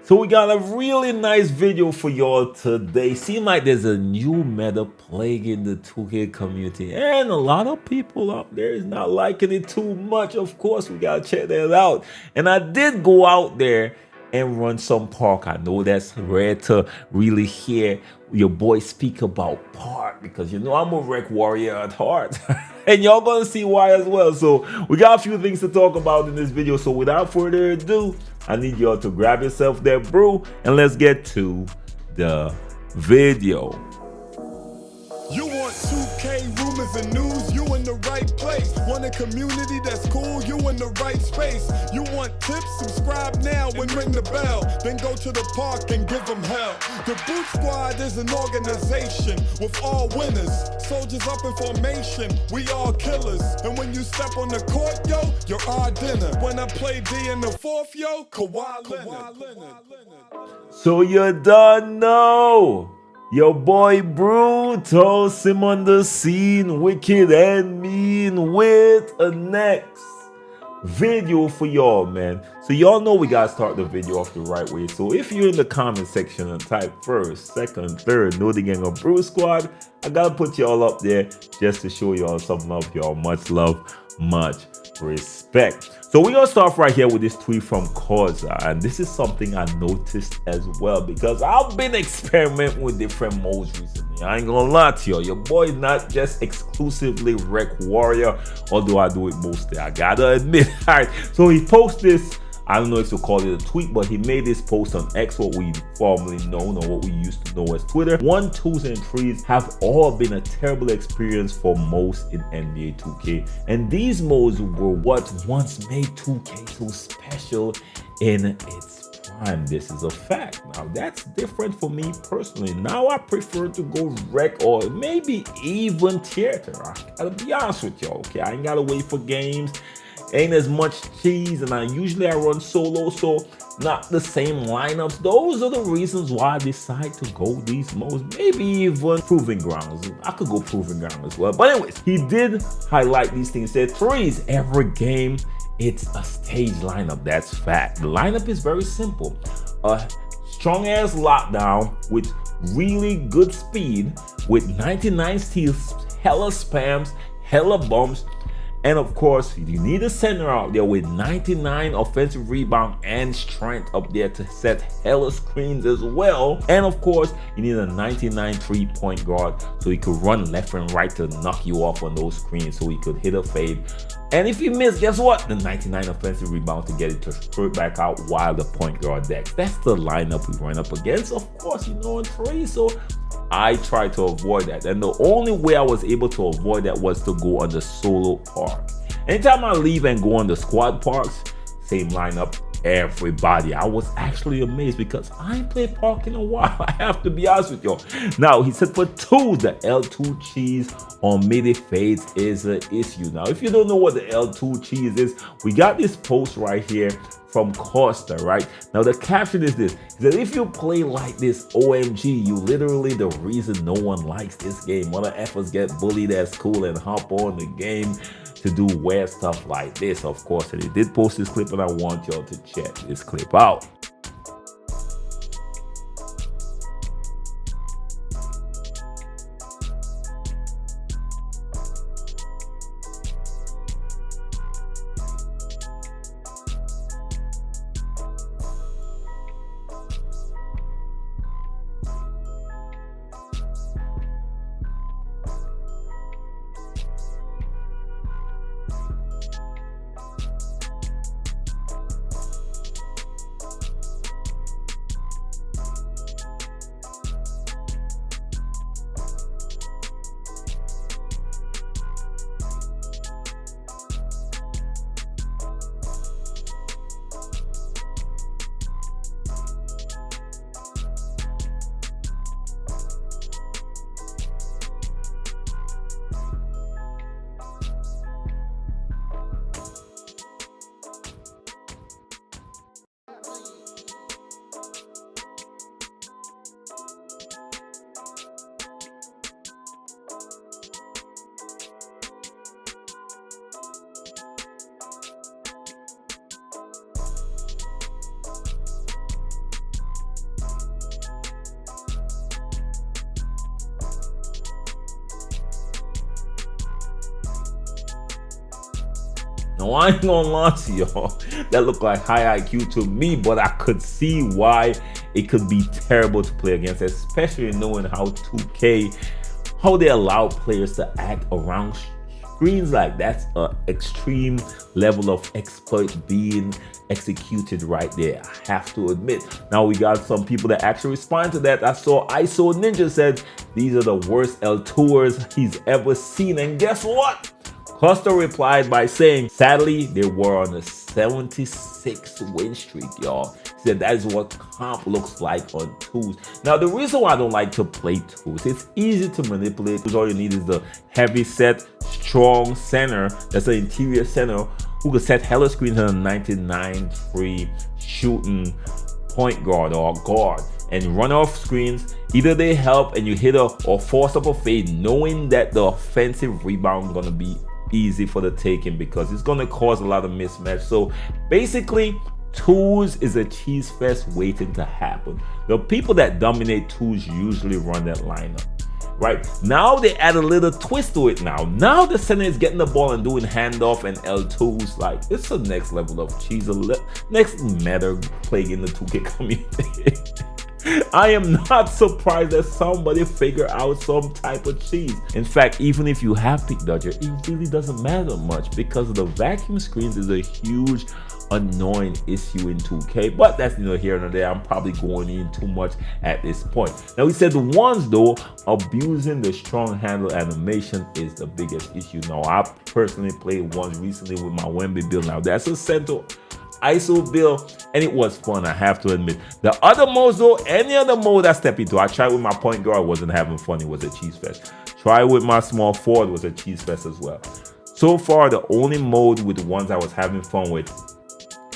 So we got a really nice video for y'all today. Seems like there's a new meta plaguing the 2K community, and a lot of people out there is not liking it too much. Of course, we gotta check that out. And I did go out there and run some park. I know that's rare to really hear your boy speak about park, because you know I'm a rec warrior at heart. And y'all gonna see why as well. So we got a few things to talk about in this video. So without further ado, I need y'all to grab yourself that brew and let's get to the video. You want 2K rumors and news, you in the right place. Want a community that's cool, you in the right space. You want tips, subscribe now and ring the bell. Then go to the park and give them hell. The Boot Squad is an organization with all winners. Soldiers up in formation, we all killers. And when you step on the court, yo, you're our dinner. When I play D in the fourth, yo, Kawhi Leonard. So you done know. Your boy Brutal Sim on the scene, wicked and mean, with a next video for y'all, man. So y'all know we gotta start the video off the right way. So if you're in the comment section and type first, second, third, know the gang of Brew Squad, I gotta put y'all up there just to show y'all some love, y'all. Much love, much respect. So we're gonna start right here with this tweet from Causa, and this is something I noticed as well, because I've been experimenting with different modes recently. I ain't gonna lie to y'all, your boy is not just exclusively Rec Warrior, although I do it mostly, I gotta admit. All right, so he posted this, I don't know if to call it a tweet, but he made this post on X, what we formerly known or what we used to know as Twitter. 1, 2s, and 3s have all been a terrible experience for most in NBA 2K. And these modes were what once made 2K so special in its prime. This is a fact. Now that's different for me personally. Now I prefer to go rec or maybe even theater. I gotta be honest with y'all, okay? I ain't gotta wait for games. Ain't as much cheese, and I run solo, so not the same lineups. Those are the reasons why I decide to go these modes. Maybe even Proving Grounds. I could go Proving Ground as well. But anyways, he did highlight these things. Said 3s every game, it's a stage lineup. That's fact. The lineup is very simple. A strong ass lockdown with really good speed, with 99 steals, hella spams, hella bumps. And of course, you need a center out there with 99 offensive rebound and strength up there to set hella screens as well. And of course, you need a 99 three-point guard so he could run left and right to knock you off on those screens so he could hit a fade. And if you miss, guess what? The 99 offensive rebound to get it to throw it back out while the point guard decks. That's the lineup we run up against. Of course, you know, in 3, so I try to avoid that, and the only way I was able to avoid that was to go on the solo park. Anytime I leave and go on the squad parks, same lineup, everybody. I was actually amazed because I ain't played park in a while. I have to be honest with y'all. Now he said for 2, the L2 cheese on midi fades is an issue. Now if you don't know what the L2 cheese is, we got this post right here from Costa, right? Now the caption is this, that if you play like this, OMG, you literally the reason no one likes this game. Wanna effers get bullied at school and hop on the game to do weird stuff like this, of course. And he did post this clip, and I want y'all to check this clip out. Now I ain't gonna lie to y'all, that looked like high IQ to me, but I could see why it could be terrible to play against, especially knowing how 2K, how they allow players to act around screens. Like, that's an extreme level of exploit being executed right there, I have to admit. Now we got some people that actually respond to that. I saw ISO Ninja said these are the worst L2ers he's ever seen, and guess what? Cluster replied by saying, sadly, they were on a 76 win streak, y'all. He said that is what comp looks like on twos. Now, the reason why I don't like to play twos, it's easy to manipulate. All you need is the heavy set, strong center, that's an interior center, who could set hella screens on a 99 free shooting point guard or guard and run off screens. Either they help and you hit a or force up a fade, knowing that the offensive rebound is going to be easy for the taking because it's going to cause a lot of mismatch. So basically, twos is a cheese fest waiting to happen. The people that dominate twos usually run that lineup. Right now they add a little twist to it. Now the center is getting the ball and doing handoff and L2s. Like, it's the next level of cheese, next meta plague in the 2K community. I am not surprised that somebody figure out some type of cheese. In fact, even if you have Pick Dodger, it really doesn't matter much because the vacuum screens is a huge annoying issue in 2K, but that's neither here nor there. I'm probably going in too much at this point. Now, we said the ones though, abusing the strong handle animation is the biggest issue. Now, I personally played ones recently with my Wemby build. Now, that's a central ISO build, and it was fun, I have to admit. The other modes though, any other mode I step into, I tried with my point guard, wasn't having fun, it was a cheese fest. Try with my small forward, was a cheese fest as well. So far, the only mode with the ones I was having fun with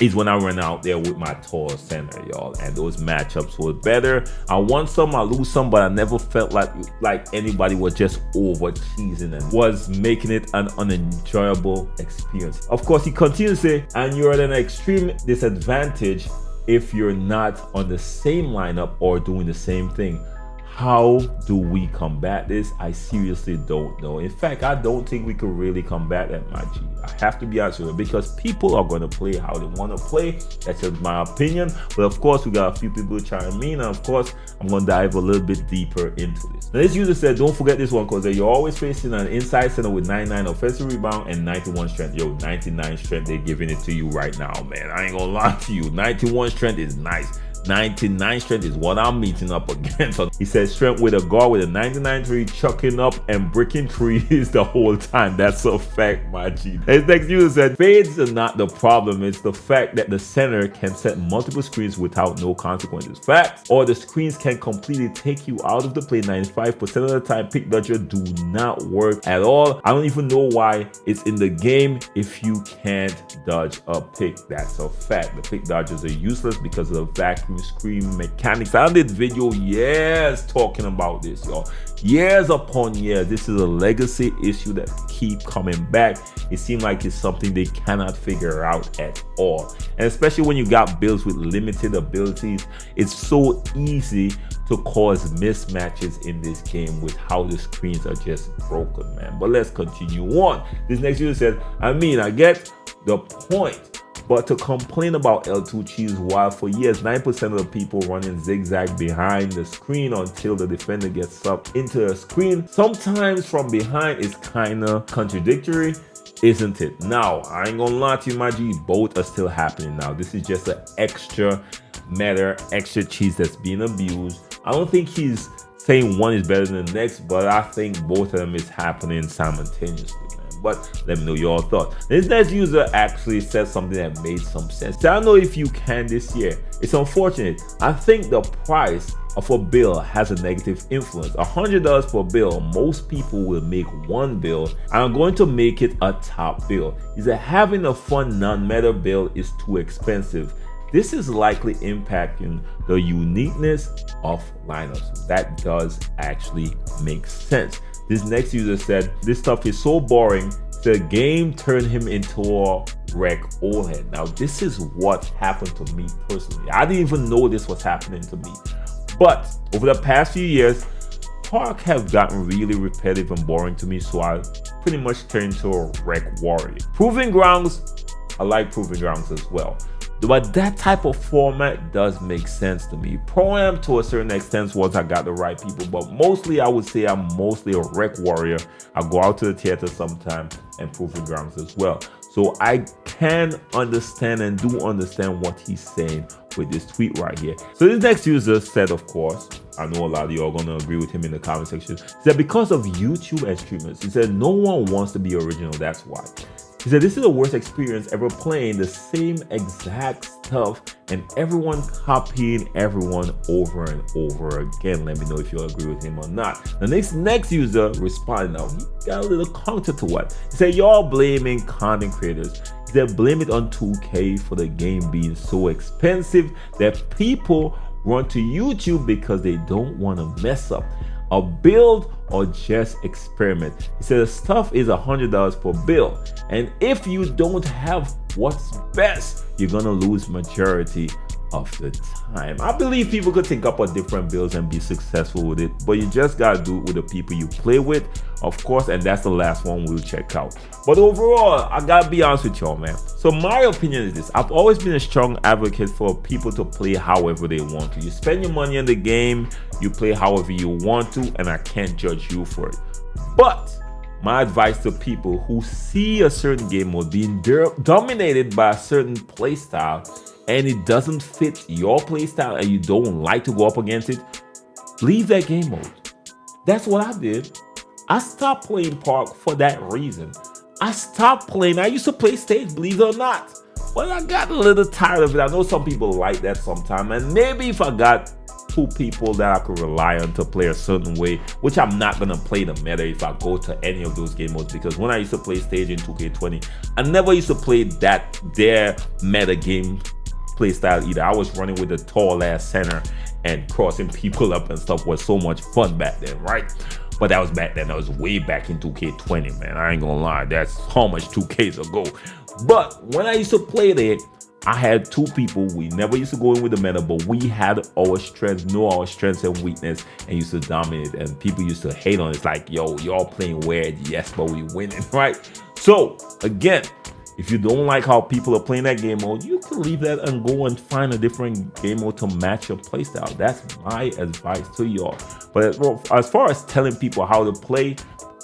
is when I ran out there with my tall center, y'all, and those matchups were better. I won some, I lose some, but I never felt like anybody was just over cheesing and was making it an unenjoyable experience. Of course, he continues to say, and you're at an extreme disadvantage if you're not on the same lineup or doing the same thing. How do we combat this? I seriously don't know. In fact, I don't think we could really combat that, my G. I have to be honest with you, because people are going to play how they want to play. That's just my opinion. But of course, we got a few people chiming in, and of course, I'm going to dive a little bit deeper into this. Now, this user said, don't forget this one, because you're always facing an inside center with 99 offensive rebound and 91 strength. Yo, 99 strength, they're giving it to you right now, man. I ain't gonna lie to you. 91 strength is nice. 99 strength is what I'm meeting up against. So he says strength with a guard with a 99 3 chucking up and breaking trees the whole time. That's a fact, my G. His next user said fades are not the problem, it's the fact that the center can set multiple screens without no consequences. Fact, or the screens can completely take you out of the play. 95% of the time, Pick Dodger do not work at all. I don't even know why it's in the game if you can't dodge a pick. That's a fact. The Pick Dodgers are useless because of the vacuum screen mechanics. I did video years talking about this, y'all. Years upon years. This is a legacy issue that keep coming back. It seems like it's something they cannot figure out at all. And especially when you got builds with limited abilities, it's so easy to cause mismatches in this game with how the screens are just broken, man. But let's continue on. This next user said, I mean, I get the point, but to complain about L2 cheese while for years 9% of the people running zigzag behind the screen until the defender gets sucked into a screen, sometimes from behind, is kinda contradictory, isn't it? Now, I ain't gonna lie to you, my G, both are still happening now. This is just an extra matter, extra cheese that's being abused. I don't think he's saying one is better than the next, but I think both of them is happening simultaneously. But let me know your thoughts. This next user actually said something that made some sense. I don't know if you can this year. It's unfortunate. I think the price of a bill has a negative influence. $100 per bill, most people will make one bill, and I'm going to make it a top bill. Is that having a fun non-meta bill is too expensive. This is likely impacting the uniqueness of lineups. That does actually make sense. This next user said, this stuff is so boring, the game turned him into a wreck old head. Now, this is what happened to me personally. I didn't even know this was happening to me. But over the past few years, Park have gotten really repetitive and boring to me, so I pretty much turned into a wreck warrior. Proving grounds, I like proving grounds as well. But that type of format does make sense to me. Pro-Am to a certain extent once I got the right people, but mostly I would say I'm mostly a rec warrior. I go out to the theater sometime and proving grounds as well. So I can understand and do understand what he's saying with this tweet right here. So this next user said, of course, I know a lot of you are going to agree with him in the comment section. He said, because of YouTube and streamers, he said, no one wants to be original, that's why. He said, this is the worst experience ever playing the same exact stuff and everyone copying everyone over and over again. Let me know if you agree with him or not. The next user responded. Now, he got a little counter to what? He said, y'all blaming content creators. He said, blame it on 2K for the game being so expensive that people run to YouTube because they don't want to mess up a build or just experiment. He said the stuff is $100 per build, and if you don't have what's best, you're gonna lose majority of the time. I believe people could think up a different builds and be successful with it, but you just gotta do it with the people you play with, of course, and that's the last one we'll check out. But overall, I gotta be honest with y'all, man. So my opinion is this: I've always been a strong advocate for people to play however they want to. You spend your money in the game, you play however you want to, and I can't judge you for it. But my advice to people who see a certain game mode being dominated by a certain playstyle and it doesn't fit your playstyle and you don't like to go up against it, leave that game mode. That's what I did. I stopped playing Park for that reason. I stopped playing. I used to play stage, believe it or not, but I got a little tired of it. I know some people like that sometimes, and maybe if I got two people that I could rely on to play a certain way, which I'm not gonna play the meta if I go to any of those game modes, because when I used to play stage in 2K20, I never used to play their meta game play style either. I was running with a tall ass center and crossing people up and stuff. Was so much fun back then, right? But that was back then. That was way back in 2K20, man. I ain't gonna lie, that's how much 2Ks ago. But when I used to play there, I had two people. We never used to go in with the meta, but we had our strengths, know our strengths and weakness, and used to dominate. And people used to hate on it. It's like, yo, y'all playing weird, yes, but we winning, right? So again, if you don't like how people are playing that game mode, you can leave that and go and find a different game mode to match your playstyle. That's my advice to y'all. But as far as telling people how to play,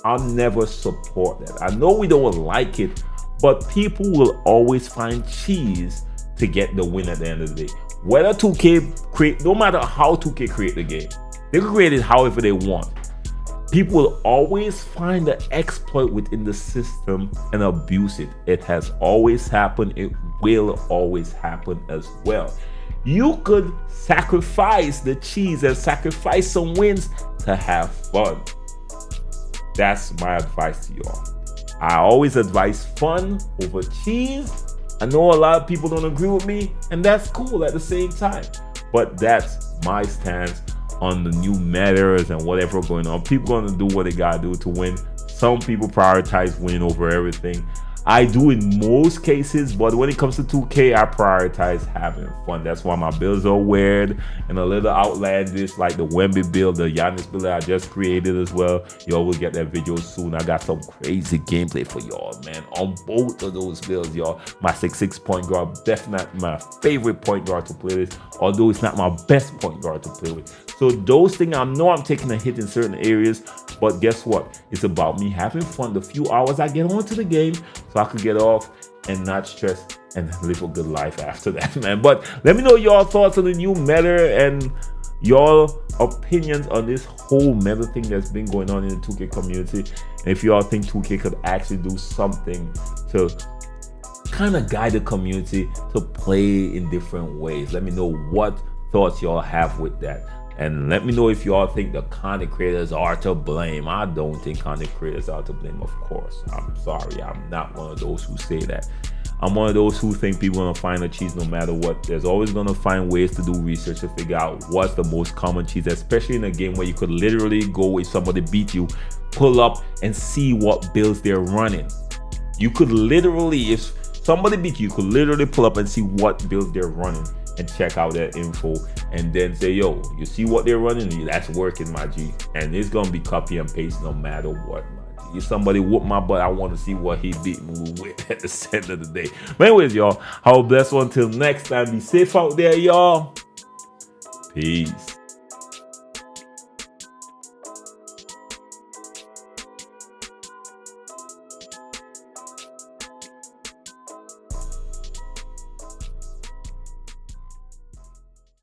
I'll never support that. I know we don't like it, but people will always find cheese to get the win at the end of the day. Whether 2K create, no matter how 2K create the game, they can create it however they want. People will always find the exploit within the system and abuse it. It has always happened. It will always happen as well. You could sacrifice the cheese and sacrifice some wins to have fun. That's my advice to y'all. I always advise fun over cheese. I know a lot of people don't agree with me, and that's cool at the same time. But that's my stance on the new matters and whatever going on. People gonna do what they gotta do to win. Some people prioritize winning over everything. I do in most cases, but when it comes to 2K, I prioritize having fun. That's why my builds are weird and a little outlandish, like the Wemby build, the Giannis build that I just created as well. Y'all will get that video soon. I got some crazy gameplay for y'all, man, on both of those builds, y'all. My 6'6" point guard, definitely my favorite point guard to play with, although it's not my best point guard to play with. So those things, I know I'm taking a hit in certain areas, but guess what? It's about me having fun the few hours I get onto the game, so I could get off and not stress and live a good life after that, man. But let me know your thoughts on the new meta and your opinions on this whole meta thing that's been going on in the 2K community. And if y'all think 2K could actually do something to kind of guide the community to play in different ways, let me know what thoughts y'all have with that. And let me know if y'all think the content creators are to blame. I don't think content creators are to blame, of course. I'm sorry, I'm not one of those who say that. I'm one of those who think people are gonna find a cheese no matter what. There's always gonna find ways to do research to figure out what's the most common cheese, especially in a game where you could literally go, if somebody beat you, pull up and see what builds they're running. You could literally, if somebody beat you, you could literally pull up and see what builds they're running and check out that info and then say, yo, you see what they're running? That's working, my G. And it's gonna be copy and paste no matter what, my G. if somebody whoop my butt, I want to see what he beat me with at the end of the day. But anyways, y'all, have a blessed one. Till next time, be safe out there, y'all. Peace.